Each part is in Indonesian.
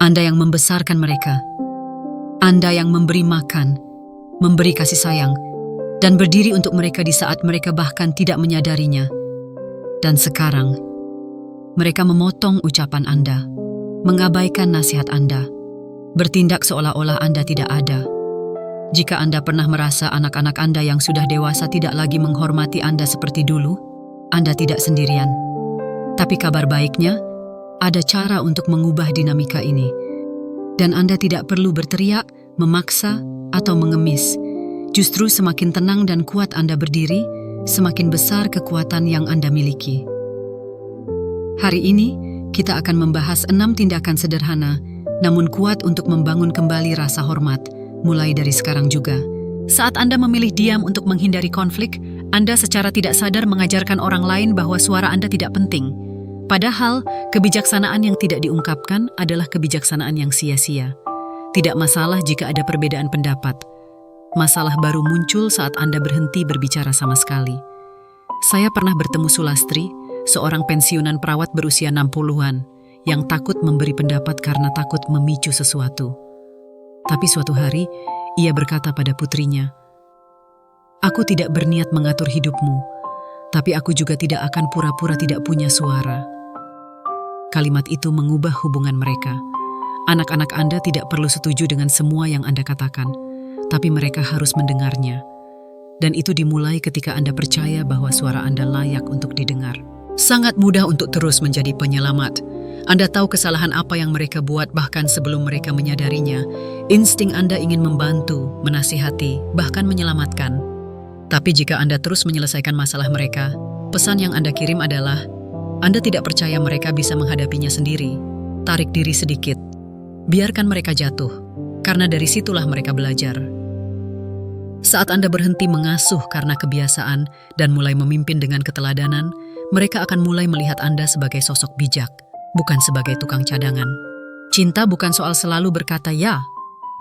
Anda yang membesarkan mereka. Anda yang memberi makan, memberi kasih sayang, dan berdiri untuk mereka di saat mereka bahkan tidak menyadarinya. Dan sekarang, mereka memotong ucapan Anda, mengabaikan nasihat Anda, bertindak seolah-olah Anda tidak ada. Jika Anda pernah merasa anak-anak Anda yang sudah dewasa tidak lagi menghormati Anda seperti dulu, Anda tidak sendirian. Tapi kabar baiknya, ada cara untuk mengubah dinamika ini. Dan Anda tidak perlu berteriak, memaksa, atau mengemis. Justru semakin tenang dan kuat Anda berdiri, semakin besar kekuatan yang Anda miliki. Hari ini, kita akan membahas 6 tindakan sederhana, namun kuat untuk membangun kembali rasa hormat, mulai dari sekarang juga. Saat Anda memilih diam untuk menghindari konflik, Anda secara tidak sadar mengajarkan orang lain bahwa suara Anda tidak penting. Padahal, kebijaksanaan yang tidak diungkapkan adalah kebijaksanaan yang sia-sia. Tidak masalah jika ada perbedaan pendapat. Masalah baru muncul saat Anda berhenti berbicara sama sekali. Saya pernah bertemu Sulastri, seorang pensiunan perawat berusia 60-an, yang takut memberi pendapat karena takut memicu sesuatu. Tapi suatu hari, ia berkata pada putrinya, "Aku tidak berniat mengatur hidupmu, tapi aku juga tidak akan pura-pura tidak punya suara." Kalimat itu mengubah hubungan mereka. Anak-anak Anda tidak perlu setuju dengan semua yang Anda katakan, tapi mereka harus mendengarnya. Dan itu dimulai ketika Anda percaya bahwa suara Anda layak untuk didengar. Sangat mudah untuk terus menjadi penyelamat. Anda tahu kesalahan apa yang mereka buat bahkan sebelum mereka menyadarinya. Insting Anda ingin membantu, menasihati, bahkan menyelamatkan. Tapi jika Anda terus menyelesaikan masalah mereka, pesan yang Anda kirim adalah, Anda tidak percaya mereka bisa menghadapinya sendiri. Tarik diri sedikit. Biarkan mereka jatuh, karena dari situlah mereka belajar. Saat Anda berhenti mengasuh karena kebiasaan dan mulai memimpin dengan keteladanan, mereka akan mulai melihat Anda sebagai sosok bijak, bukan sebagai tukang cadangan. Cinta bukan soal selalu berkata ya,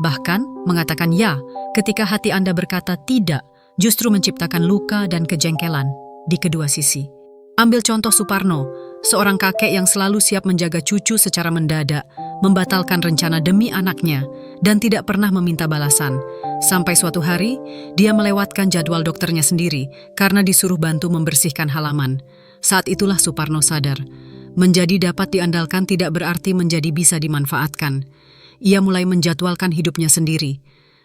bahkan mengatakan ya ketika hati Anda berkata tidak, justru menciptakan luka dan kejengkelan di kedua sisi. Ambil contoh Suparno, seorang kakek yang selalu siap menjaga cucu secara mendadak, membatalkan rencana demi anaknya, dan tidak pernah meminta balasan. Sampai suatu hari, dia melewatkan jadwal dokternya sendiri karena disuruh bantu membersihkan halaman. Saat itulah Suparno sadar, menjadi dapat diandalkan tidak berarti menjadi bisa dimanfaatkan. Ia mulai menjadwalkan hidupnya sendiri.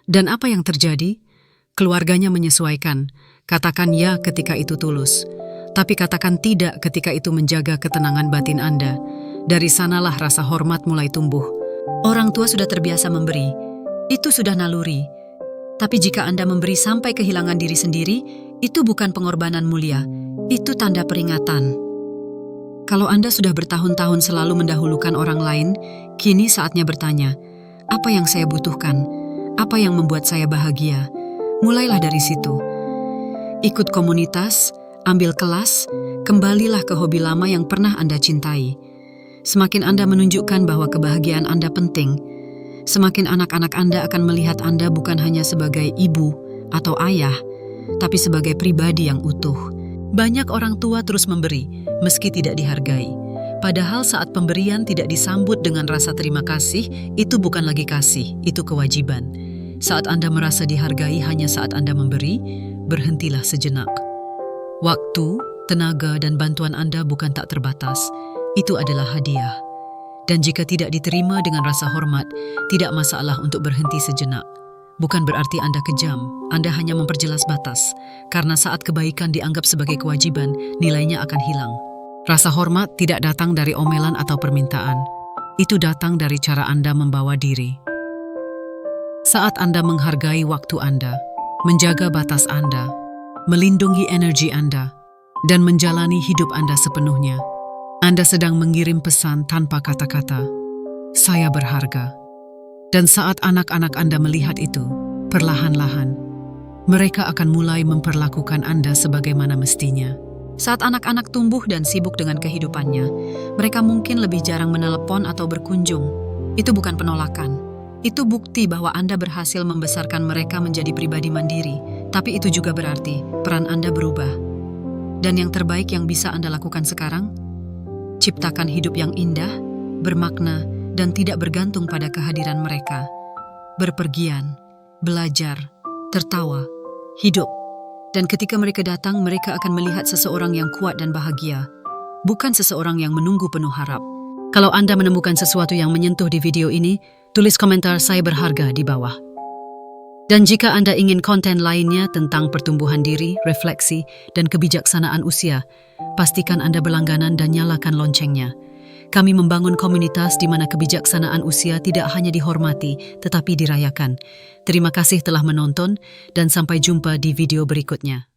Dan apa yang terjadi? Keluarganya menyesuaikan. Katakan ya ketika itu tulus. Tapi katakan tidak ketika itu menjaga ketenangan batin Anda. Dari sanalah rasa hormat mulai tumbuh. Orang tua sudah terbiasa memberi. Itu sudah naluri. Tapi jika Anda memberi sampai kehilangan diri sendiri, itu bukan pengorbanan mulia. Itu tanda peringatan. Kalau Anda sudah bertahun-tahun selalu mendahulukan orang lain, kini saatnya bertanya, apa yang saya butuhkan? Apa yang membuat saya bahagia? Mulailah dari situ. Ikut komunitas, ambil kelas, kembalilah ke hobi lama yang pernah Anda cintai. Semakin Anda menunjukkan bahwa kebahagiaan Anda penting, semakin anak-anak Anda akan melihat Anda bukan hanya sebagai ibu atau ayah, tapi sebagai pribadi yang utuh. Banyak orang tua terus memberi, meski tidak dihargai. Padahal saat pemberian tidak disambut dengan rasa terima kasih, itu bukan lagi kasih, itu kewajiban. Saat Anda merasa dihargai hanya saat Anda memberi, berhentilah sejenak. Waktu, tenaga, dan bantuan Anda bukan tak terbatas. Itu adalah hadiah. Dan jika tidak diterima dengan rasa hormat, tidak masalah untuk berhenti sejenak. Bukan berarti Anda kejam, Anda hanya memperjelas batas. Karena saat kebaikan dianggap sebagai kewajiban, nilainya akan hilang. Rasa hormat tidak datang dari omelan atau permintaan. Itu datang dari cara Anda membawa diri. Saat Anda menghargai waktu Anda, menjaga batas Anda, melindungi energi Anda, dan menjalani hidup Anda sepenuhnya, Anda sedang mengirim pesan tanpa kata-kata, saya berharga. Dan saat anak-anak Anda melihat itu, perlahan-lahan, mereka akan mulai memperlakukan Anda sebagaimana mestinya. Saat anak-anak tumbuh dan sibuk dengan kehidupannya, mereka mungkin lebih jarang menelepon atau berkunjung. Itu bukan penolakan. Itu bukti bahwa Anda berhasil membesarkan mereka menjadi pribadi mandiri, tapi itu juga berarti peran Anda berubah. Dan yang terbaik yang bisa Anda lakukan sekarang, ciptakan hidup yang indah, bermakna, dan tidak bergantung pada kehadiran mereka. Berpergian, belajar, tertawa, hidup. Dan ketika mereka datang, mereka akan melihat seseorang yang kuat dan bahagia, bukan seseorang yang menunggu penuh harap. Kalau Anda menemukan sesuatu yang menyentuh di video ini, tulis komentar "Saya berharga" di bawah. Dan jika Anda ingin konten lainnya tentang pertumbuhan diri, refleksi, dan kebijaksanaan usia, pastikan Anda berlangganan dan nyalakan loncengnya. Kami membangun komunitas di mana kebijaksanaan usia tidak hanya dihormati, tetapi dirayakan. Terima kasih telah menonton dan sampai jumpa di video berikutnya.